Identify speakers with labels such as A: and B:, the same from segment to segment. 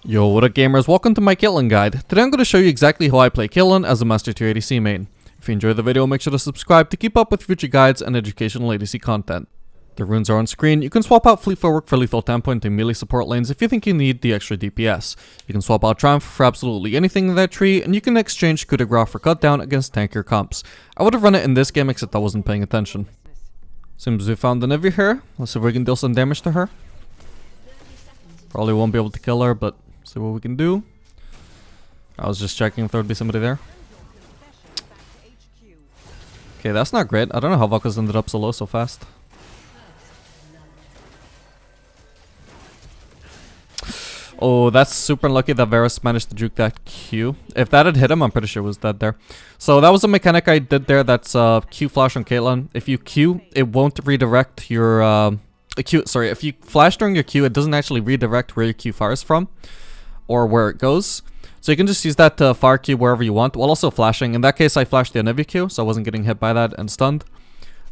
A: Yo, what up gamers, welcome to my CAITLYN guide. Today I'm going to show you exactly how I play CAITLYN as a Master Tier ADC main. If you enjoyed the video, make sure to subscribe to keep up with future guides and educational ADC content. The runes are on screen. You can swap out Fleet Footwork for lethal tempo into melee support lanes if you think you need the extra DPS. You can swap out Triumph for absolutely anything in that tree, and you can exchange Coup de Grace for Cut Down against tankier comps. I would have run it in this game except I wasn't paying attention. Seems we found an Evi here. Let's see if we can deal some damage to her. Probably won't be able to kill her, but see what we can do. I was just checking if there would be somebody there. Okay, that's not great. I don't know how Valka's ended up so low so fast. Oh, that's super unlucky that Varus managed to juke that Q. If that had hit him, I'm pretty sure it was dead there. So that was a mechanic I did there. That's Q flash on CAITLYN. If you Q, it won't redirect your Sorry, if you flash during your Q, it doesn't actually redirect where your Q fires from or where it goes. So you can just use that to fire Q wherever you want while also flashing. In that case, I flashed the Enevi Q, so I wasn't getting hit by that and stunned.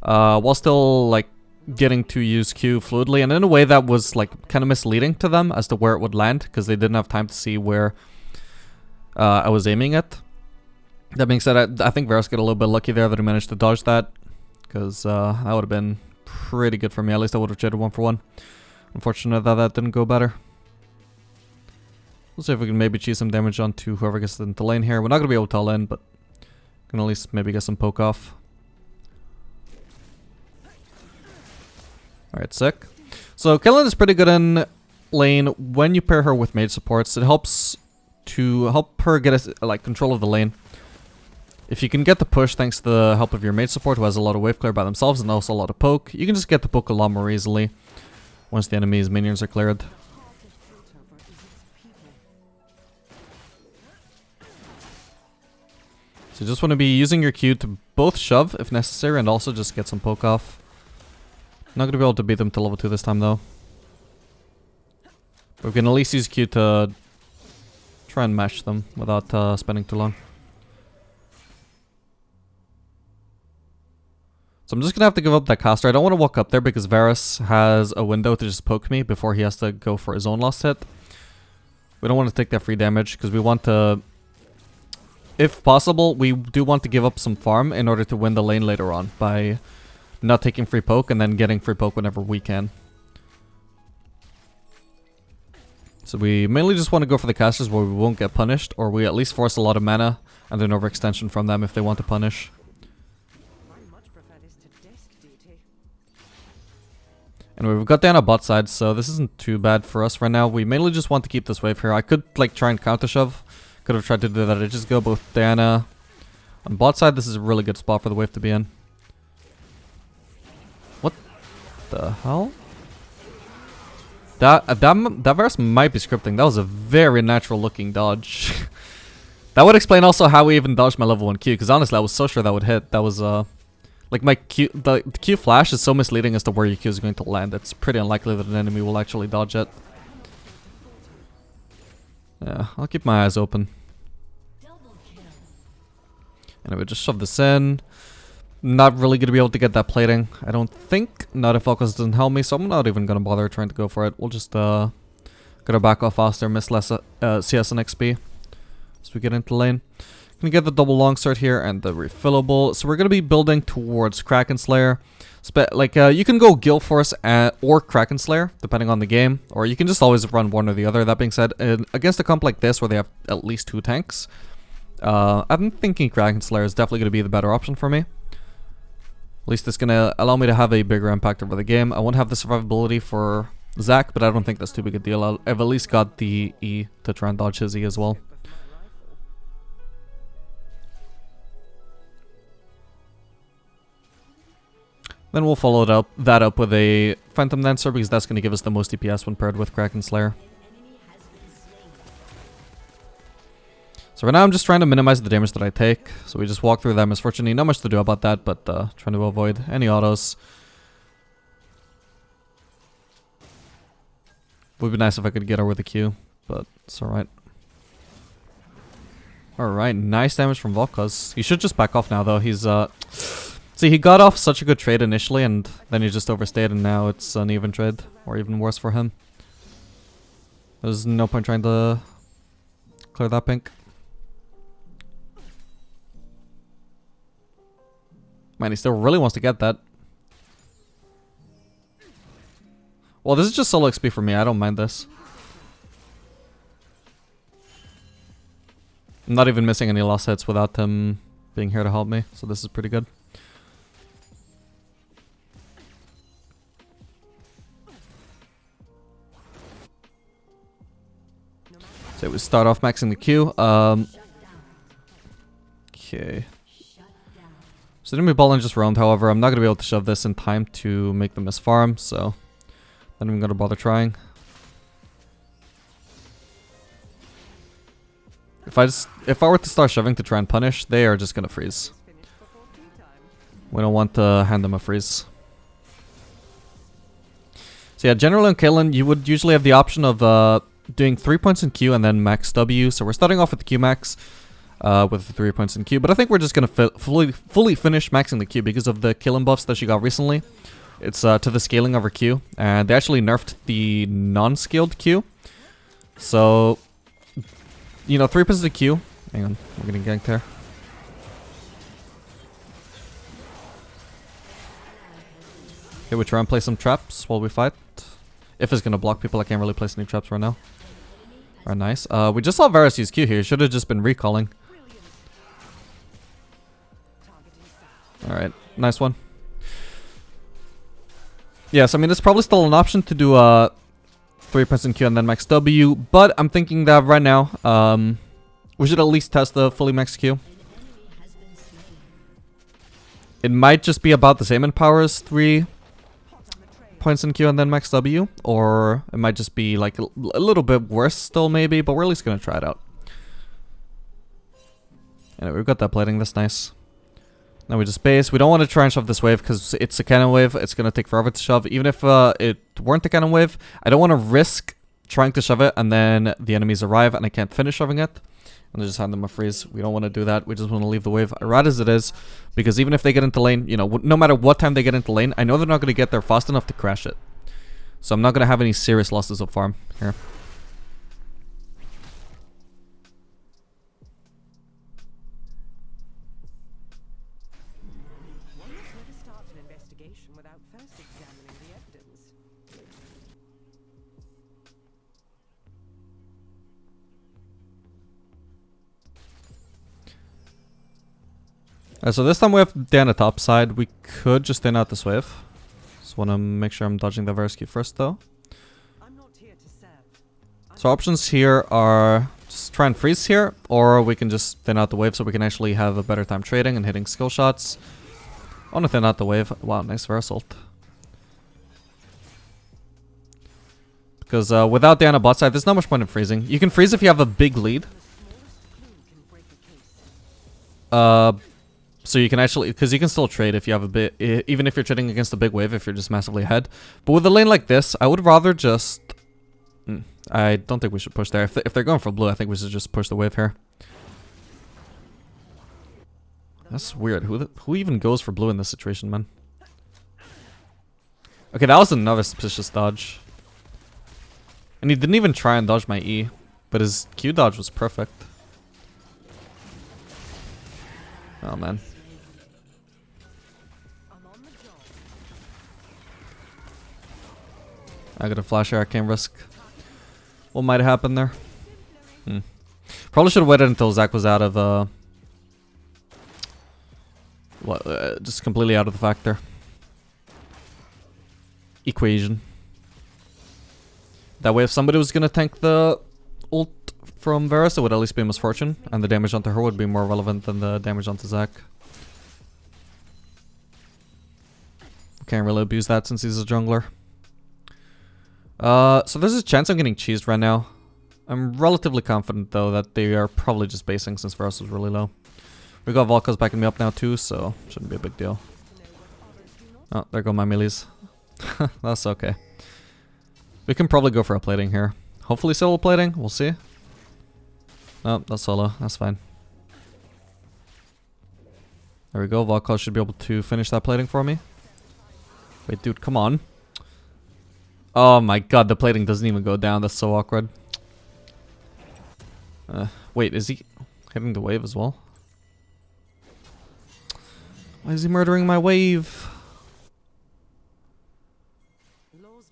A: While still like getting to use Q fluidly, and in a way that was like kind of misleading to them as to where it would land because they didn't have time to see where I was aiming at. That being said, I think Varus got a little bit lucky there that he managed to dodge that, because that would have been pretty good for me. At least I would have traded 1-for-1. Unfortunate that that didn't go better. We'll see if we can maybe cheese some damage onto whoever gets into lane here. We're not going to be able to tell in, but can at least maybe get some poke off. Alright, sick. So CAITLYN is pretty good in lane when you pair her with mage supports. It helps to help her get like control of the lane. If you can get the push thanks to the help of your mage support who has a lot of wave clear by themselves and also a lot of poke, you can just get the poke a lot more easily once the enemy's minions are cleared. So you just want to be using your Q to both shove if necessary and also just get some poke off. Not going to be able to beat them to level 2 this time though. But we can at least use Q to try and mash them without spending too long. So I'm just going to have to give up that caster. I don't want to walk up there because Varus has a window to just poke me before he has to go for his own last hit. We don't want to take that free damage because we want to... If possible, we do want to give up some farm in order to win the lane later on by not taking free poke and then getting free poke whenever we can. So we mainly just want to go for the casters where we won't get punished, or we at least force a lot of mana and an overextension from them if they want to punish. Anyway, we've got Diana bot side, so this isn't too bad for us right now. We mainly just want to keep this wave here. I could like try and counter shove. Could have tried to do that. I just go both Diana on bot side. This is a really good spot for the wave to be in. What the hell? That Varus might be scripting. That was a very natural looking dodge. That would explain also how we even dodged my level 1 Q, because honestly I was so sure that would hit. That was like my Q, the Q flash is so misleading as to where your Q is going to land. It's pretty unlikely that an enemy will actually dodge it. Yeah, I'll keep my eyes open. Anyway, just shove this in. Not really going to be able to get that plating, I don't think. Not if Focus doesn't help me, so I'm not even going to bother trying to go for it. We'll just gotta back off faster, miss less CS and XP as we get into lane. Gonna get the double longsword here and the refillable. So we're gonna be building towards Kraken Slayer. You can go Guild Force or Kraken Slayer depending on the game, or you can just always run one or the other. That being said, against a comp like this where they have at least 2 tanks, I'm thinking Kraken Slayer is definitely gonna be the better option for me. At least it's gonna allow me to have a bigger impact over the game. I won't have the survivability for Zac, but I don't think that's too big a deal. I've at least got the E to try and dodge his E as well. Then we'll follow that up with a Phantom Dancer, because that's going to give us the most DPS when paired with Kraken Slayer. So right now I'm just trying to minimize the damage that I take. So we just walk through them. Unfortunately, not much to do about that, but trying to avoid any autos. Would be nice if I could get her with a Q, but it's alright. Alright, nice damage from Valkaz. He should just back off now though. He's See, he got off such a good trade initially, and then he just overstayed, and now it's an even trade, or even worse for him. There's no point trying to clear that pink. Man, he still really wants to get that. Well, this is just solo XP for me. I don't mind this. I'm not even missing any lost hits without him being here to help me. So this is pretty good. So we start off maxing the Q. Okay. So didn't we ball in just roamed, however, I'm not going to be able to shove this in time to make them miss farm, so not even going to bother trying. If I were to start shoving to try and punish, they are just going to freeze. We don't want to hand them a freeze. So yeah, generally on CAITLYN, you would usually have the option of doing 3 points in Q and then max W. So we're starting off with the Q max with the 3 points in Q. But I think we're just going to fully finish maxing the Q because of the killing buffs that she got recently. It's to the scaling of her Q. And they actually nerfed the non-scaled Q. So, you know, 3 points in Q. Hang on, we're getting ganked here. Okay, we try and play some traps while we fight. If it's going to block people, I can't really place any traps right now. Alright, nice. We just saw Varus use Q here. Should have just been recalling. Alright, nice one. Yes, I mean, it's probably still an option to do 3 points in Q and then max W. But I'm thinking that right now, we should at least test the fully max Q. It might just be about the same in power as 3 points in Q and then max W, or it might just be like a little bit worse still maybe, but we're at least gonna try it out. Anyway, we've got that plating, that's nice. Now we just base. We don't want to try and shove this wave because it's a cannon wave. It's gonna take forever to shove. Even if it weren't a cannon wave, I don't want to risk trying to shove it and then the enemies arrive and I can't finish shoving it. And just hand them a freeze. We don't want to do that. We just want to leave the wave right as it is. Because even if they get into lane, you know, no matter what time they get into lane, I know they're not going to get there fast enough to crash it. So I'm not going to have any serious losses of farm here. So this time we have Diana top side. We could just thin out this wave. Just want to make sure I'm dodging the Varus Q first though. So options here are just try and freeze here, or we can just thin out the wave so we can actually have a better time trading and hitting skill shots. I want to thin out the wave. Wow, nice Varus ult. Because without Diana bot side, there's not much point in freezing. You can freeze if you have a big lead. So you can actually, because you can still trade if you have a bit, even if you're trading against a big wave, if you're just massively ahead. But with a lane like this, I would rather just, I don't think we should push there. If they're going for blue, I think we should just push the wave here. That's weird. Who even goes for blue in this situation, man? Okay, that was another suspicious dodge. And he didn't even try and dodge my E, but his Q dodge was perfect. Oh, man. I got a flash here, I can't risk what might happen there. Probably should have waited until Zach was out of, just completely out of the factor. Equation. That way if somebody was gonna tank the ult from Varus, it would at least be Misfortune, and the damage onto her would be more relevant than the damage onto Zach. Can't really abuse that since he's a jungler. So there's a chance I'm getting cheesed right now. I'm relatively confident though that they are probably just basing since Varus was really low. We got Volkos backing me up now too, so shouldn't be a big deal. Oh, there go my melees. That's okay. We can probably go for a plating here. Hopefully solo plating, we'll see. No, that's solo, that's fine. There we go, Volkos should be able to finish that plating for me. Wait, dude, come on. Oh my god, the plating doesn't even go down, that's so awkward. Wait, is he hitting the wave as well? Why is he murdering my wave?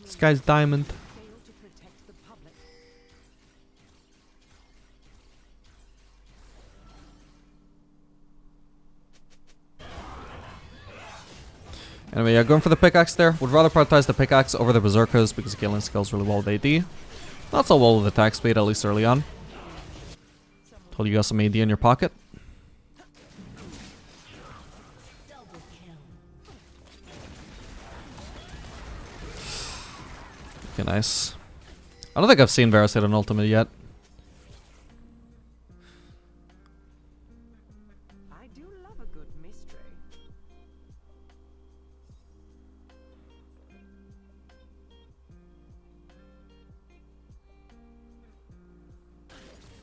A: This guy's diamond. Anyway, yeah, going for the pickaxe there. Would rather prioritize the pickaxe over the berserkers because Caitlyn scales really well with AD. Not so well with attack speed, at least early on. Told you got some AD in your pocket. Okay, nice. I don't think I've seen Varus hit an ultimate yet.
B: I do love a good mystery.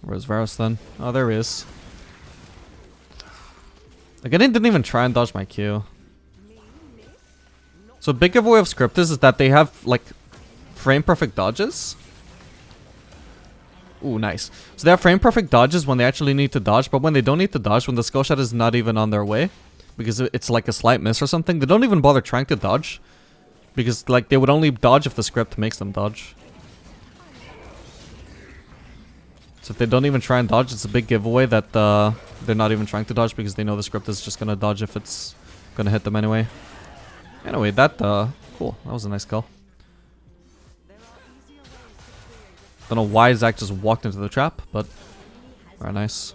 A: Where's Varus then? Oh, there he is. Like, I didn't even try and dodge my Q. So, big giveaway of scripters is that they have, like, frame perfect dodges. Ooh, nice. So they have frame perfect dodges when they actually need to dodge, but when they don't need to dodge, when the skill shot is not even on their way, because it's like a slight miss or something, they don't even bother trying to dodge. Because, like, they would only dodge if the script makes them dodge. So if they don't even try and dodge, it's a big giveaway that they're not even trying to dodge because they know the script is just gonna dodge if it's gonna hit them anyway. Anyway, that, cool. That was a nice call. Don't know why Zach just walked into the trap, but very nice.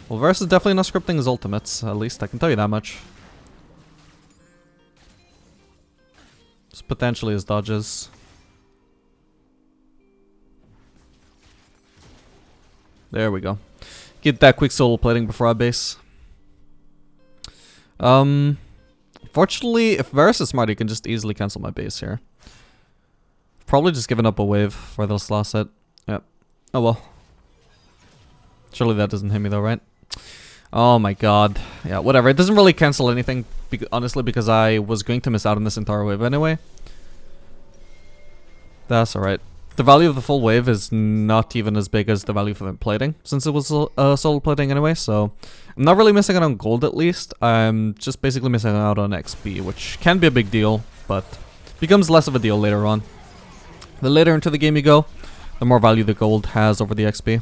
A: Well, Varus is definitely not scripting his ultimates, at least I can tell you that much. Just potentially his dodges. There we go. Get that quick solo plating before I base. Fortunately, if Varus is smart, he can just easily cancel my base here. Probably just giving up a wave for this last hit. Yep. Oh well. Surely that doesn't hit me though, right? Oh my god. Yeah, whatever. It doesn't really cancel anything, honestly, because I was going to miss out on this entire wave anyway. That's alright. The value of the full wave is not even as big as the value for the plating, since it was solo plating anyway, so I'm not really missing out on gold at least. I'm just basically missing out on XP, which can be a big deal, but becomes less of a deal later on. The later into the game you go, the more value the gold has over the XP.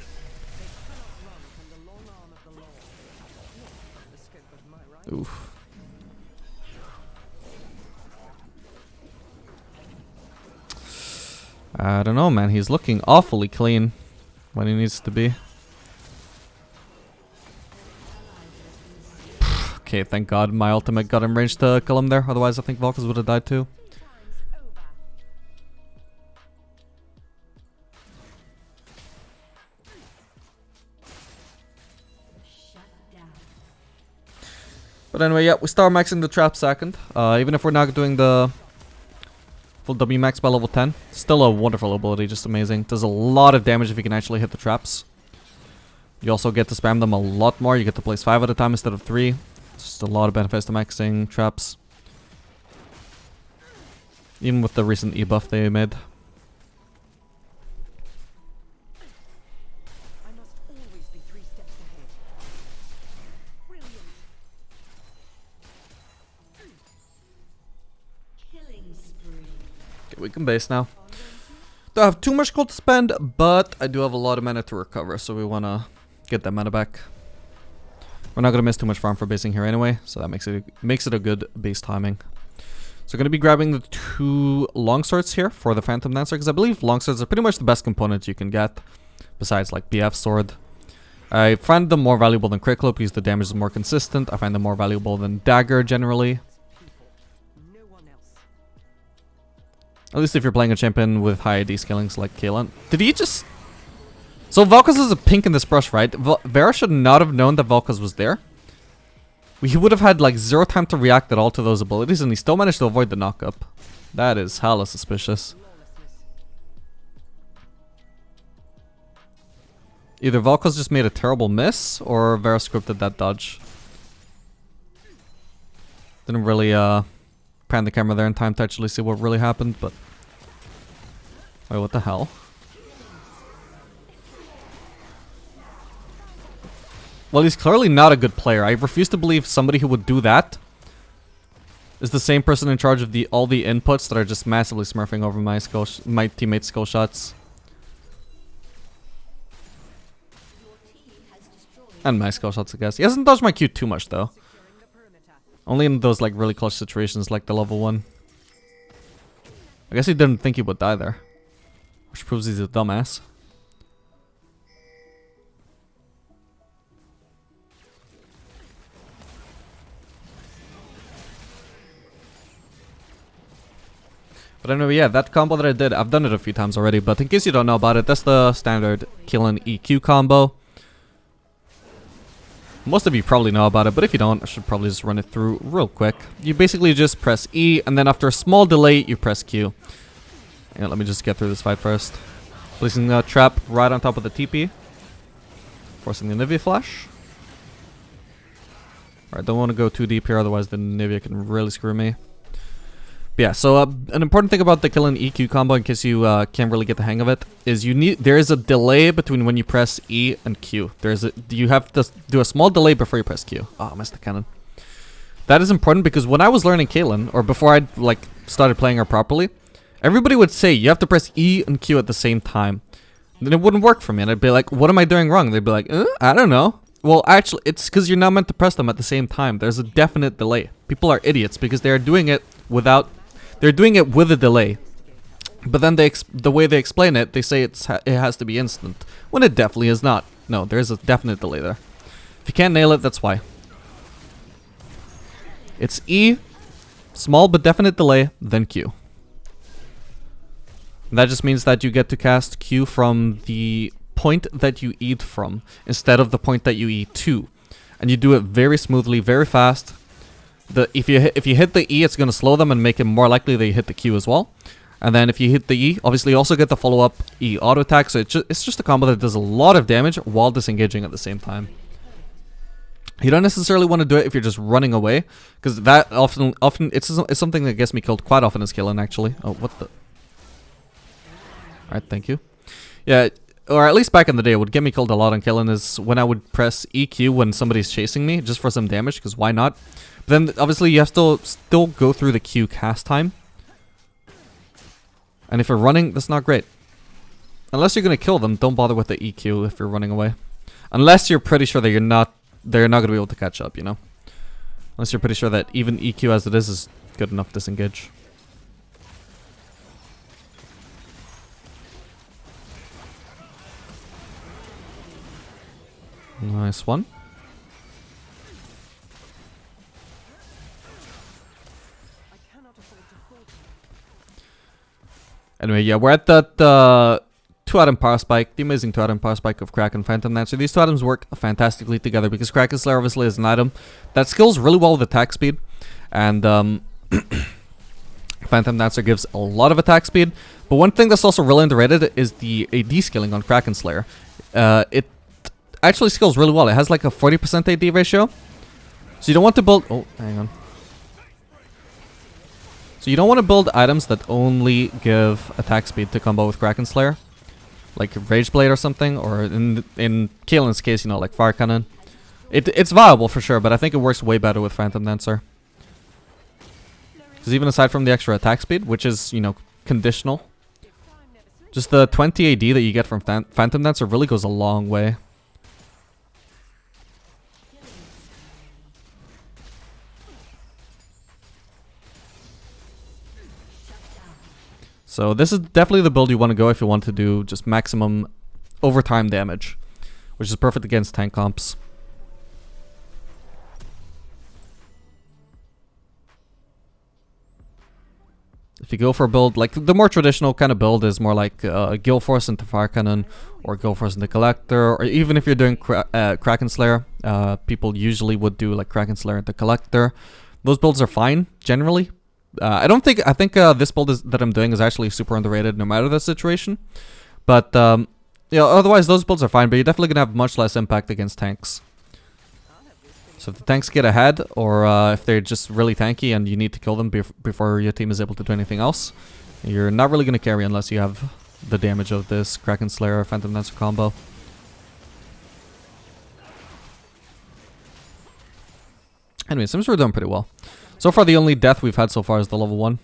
A: Oof. I don't know, man. He's looking awfully clean when he needs to be. Okay, thank God my ultimate got him range to kill him there. Otherwise, I think Valkas would have died too. But anyway, yeah, we start maxing the trap second. Even if we're not doing the full W max by level 10. Still a wonderful ability, just amazing. Does a lot of damage if you can actually hit the traps. You also get to spam them a lot more. You get to place 5 at a time instead of 3. Just a lot of benefits to maxing traps. Even with the recent E-buff they made. We can base now. Don't have too much gold to spend, but I do have a lot of mana to recover, so we want to get that mana back. We're not going to miss too much farm for basing here anyway, so that makes it a good base timing. So going to be grabbing the 2 longswords here for the Phantom Dancer, because I believe longswords are pretty much the best component you can get, besides like BF sword. I find them more valuable than Crit Cloak because the damage is more consistent. I find them more valuable than Dagger generally. At least if you're playing a champion with high AD scalings like Caitlyn. Did he just... So Valkas is a pink in this brush, right? Vera should not have known that Valkas was there. He would have had like 0 time to react at all to those abilities, and he still managed to avoid the knockup. That is hella suspicious. Either Valkas just made a terrible miss, or Vera scripted that dodge. Didn't really pan the camera there in time to actually see what really happened, but... Wait, what the hell? Well, he's clearly not a good player. I refuse to believe somebody who would do that is the same person in charge of all the inputs that are just massively smurfing over my teammates' skill shots. And my skill shots, I guess. He hasn't dodged my Q too much, though. Only in those, like, really clutch situations, like the level 1. I guess he didn't think he would die there. Which proves he's a dumbass. But anyway, yeah, that combo that I did, I've done it a few times already, but in case you don't know about it, that's the standard KAITLYN EQ combo. Most of you probably know about it, but if you don't, I should probably just run it through real quick. You basically just press E, and then after a small delay, you press Q. Yeah, let me just get through this fight first. Placing a trap right on top of the TP. Forcing the Nivea flash. Alright, don't want to go too deep here, otherwise the Nivea can really screw me. But yeah, so an important thing about the KAITLYN EQ combo, in case you can't really get the hang of it, is there is a delay between when you press E and Q. You have to do a small delay before you press Q. Oh, I missed the cannon. That is important because when I was learning KAITLYN, or before I like started playing her properly, everybody would say you have to press E and Q at the same time. Then it wouldn't work for me, and I'd be like, what am I doing wrong? They'd be like, I don't know. Well, actually, it's because you're not meant to press them at the same time. There's a definite delay. People are idiots because they are doing it without... They're doing it with a delay. But then the way they explain it, they say it has to be instant. When it definitely is not. No, there's a definite delay there. If you can't nail it, that's why. It's E, small but definite delay, then Q. And that just means that you get to cast Q from the point that you E'd from, instead of the point that you E to. And you do it very smoothly, very fast. If you hit the E, it's going to slow them and make it more likely that you hit the Q as well. And then if you hit the E, obviously you also get the follow-up E auto attack. So it's just a combo that does a lot of damage while disengaging at the same time. You don't necessarily want to do it if you're just running away, because that often it's something that gets me killed quite often as KAITLYN actually. Oh, what the? Alright, thank you. Yeah, or at least back in the day, it would get me killed a lot on KAITLYN is when I would press EQ when somebody's chasing me, just for some damage, because why not? Then obviously you have to still go through the Q cast time. And if you're running, that's not great. Unless you're gonna kill them, don't bother with the EQ if you're running away. Unless you're pretty sure that they're not gonna be able to catch up, you know? Unless you're pretty sure that even EQ as it is good enough to disengage. Nice one. Anyway, yeah, we're at that 2-item power spike, the amazing 2-item power spike of Crack and Phantom Dancer. These two items work fantastically together because Kraken Slayer obviously is an item that skills really well with attack speed, and Phantom Dancer gives a lot of attack speed. But one thing that's also really underrated is the AD scaling on Kraken Slayer. It actually scales really well. It has like a 40% AD ratio, so you don't want to build... Oh, hang on. So you don't want to build items that only give attack speed to combo with Kraken Slayer, like Rage Blade or something, or in KAITLYN's case, you know, like Fire Cannon. It's viable for sure, but I think it works way better with Phantom Dancer. Because even aside from the extra attack speed, which is, you know, conditional, just the 20 AD that you get from Phantom Dancer really goes a long way. So this is definitely the build you want to go if you want to do just maximum overtime damage, which is perfect against tank comps. If you go for a build, like the more traditional kind of build is more like Gale Force into Fire Cannon, or Gale Force into Collector, or even if you're doing Kraken Slayer, people usually would do like Kraken Slayer into Collector. Those builds are fine, generally. I think this build that I'm doing is actually super underrated no matter the situation. But, yeah, otherwise those builds are fine, but you're definitely going to have much less impact against tanks. So if the tanks get ahead, or if they're just really tanky and you need to kill them before your team is able to do anything else, you're not really going to carry unless you have the damage of this Kraken Slayer Phantom Dancer combo. Anyway, seems we're doing pretty well. So far, the only death we've had so far is the level 1.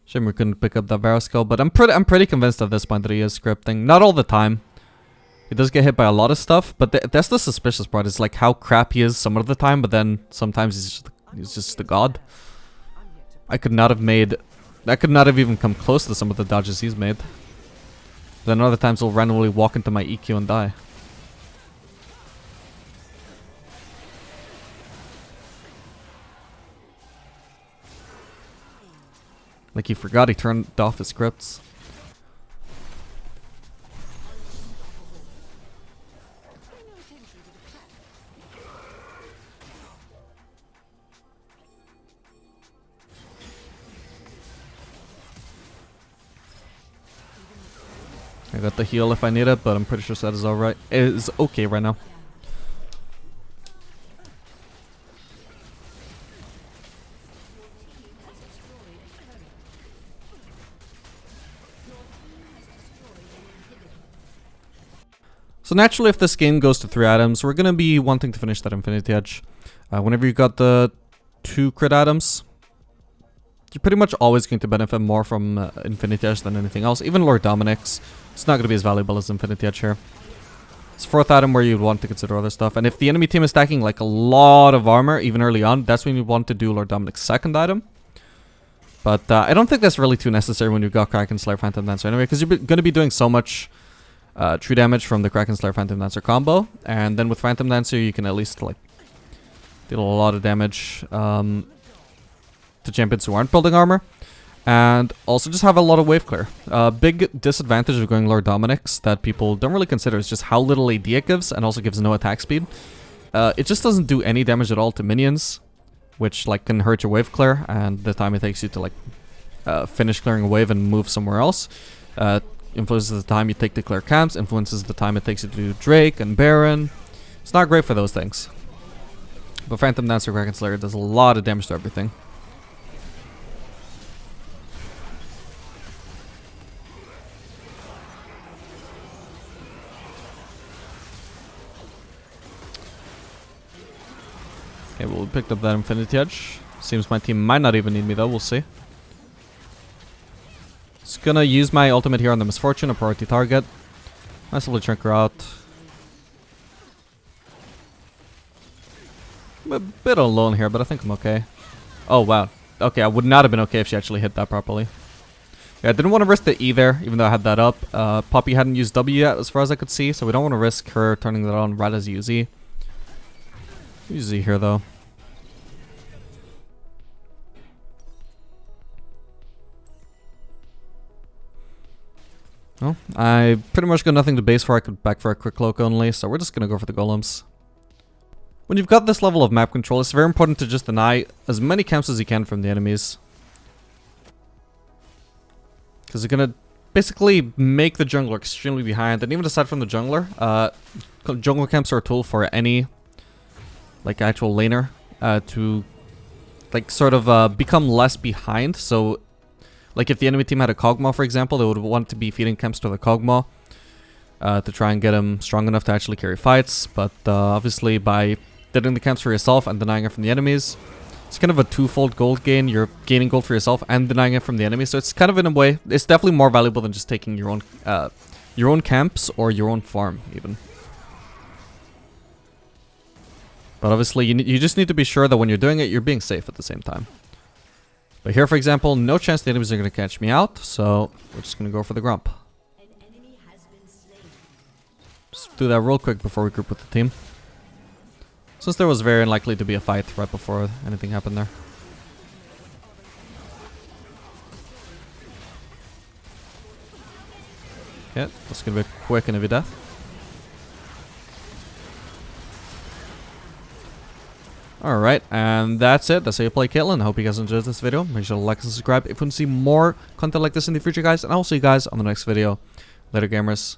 A: Shame we couldn't pick up that Varus skill, but I'm pretty convinced at this point that he is scripting. Not all the time. He does get hit by a lot of stuff, but that's the suspicious part. Is like how crap he is some of the time, but then sometimes he's just a god. I could not have even come close to some of the dodges he's made. Then other times he'll randomly walk into my EQ and die. Like he forgot he turned off his scripts. I got the heal if I need it, but I'm pretty sure that is alright. It is okay right now. So naturally, if this game goes to 3 items, we're gonna be wanting to finish that Infinity Edge. Whenever you got the 2 crit items, you're pretty much always going to benefit more from Infinity Edge than anything else. Even Lord Dominic's, it's not going to be as valuable as Infinity Edge here. It's 4th item where you'd want to consider other stuff. And if the enemy team is stacking like a lot of armor, even early on, that's when you want to do Lord Dominic's 2nd item. But I don't think that's really too necessary when you've got Kraken Slayer Phantom Dancer anyway, because you're going to be doing so much true damage from the Kraken Slayer Phantom Dancer combo. And then with Phantom Dancer, you can at least like deal a lot of damage to champions who aren't building armor, and also just have a lot of wave clear. Big disadvantage of going Lord Dominic's that people don't really consider is just how little AD it gives, and also gives no attack speed. It just doesn't do any damage at all to minions, which like can hurt your wave clear, and the time it takes you to like finish clearing a wave and move somewhere else. Influences the time you take to clear camps, influences the time it takes you to do Drake and Baron. It's not great for those things. But Phantom Dancer Kraken Slayer does a lot of damage to everything. Okay, well, we picked up that Infinity Edge. Seems my team might not even need me though, we'll see. Just gonna use my ultimate here on the Misfortune, a priority target. Massively shrink her out. I'm a bit alone here, but I think I'm okay. Oh, wow. Okay, I would not have been okay if she actually hit that properly. Yeah, I didn't want to risk the E there, even though I had that up. Poppy hadn't used W yet, as far as I could see, so we don't want to risk her turning that on right as you use E. Use Z here, though. Well, I pretty much got nothing to base for. I could back for a quick cloak only, so we're just gonna go for the golems. When you've got this level of map control, it's very important to just deny as many camps as you can from the enemies. Because you're gonna basically make the jungler extremely behind, and even aside from the jungler, jungle camps are a tool for any like actual laner to like sort of become less behind. So like if the enemy team had a Kog'Maw, for example, they would want to be feeding camps to the Kog'Maw to try and get him strong enough to actually carry fights. But obviously by getting the camps for yourself and denying it from the enemies, it's kind of a twofold gold gain. You're gaining gold for yourself and denying it from the enemy. So it's kind of, in a way, it's definitely more valuable than just taking your own camps or your own farm even. But obviously, you just need to be sure that when you're doing it, you're being safe at the same time. But here, for example, no chance the enemies are going to catch me out, so we're just going to go for the Grump. Just do that real quick before we group with the team. Since there was very unlikely to be a fight right before anything happened there. Okay, that's going to be a quick and heavy death. Alright, and that's it. That's how you play Caitlyn. I hope you guys enjoyed this video. Make sure to like and subscribe if you want to see more content like this in the future, guys. And I'll see you guys on the next video. Later, gamers.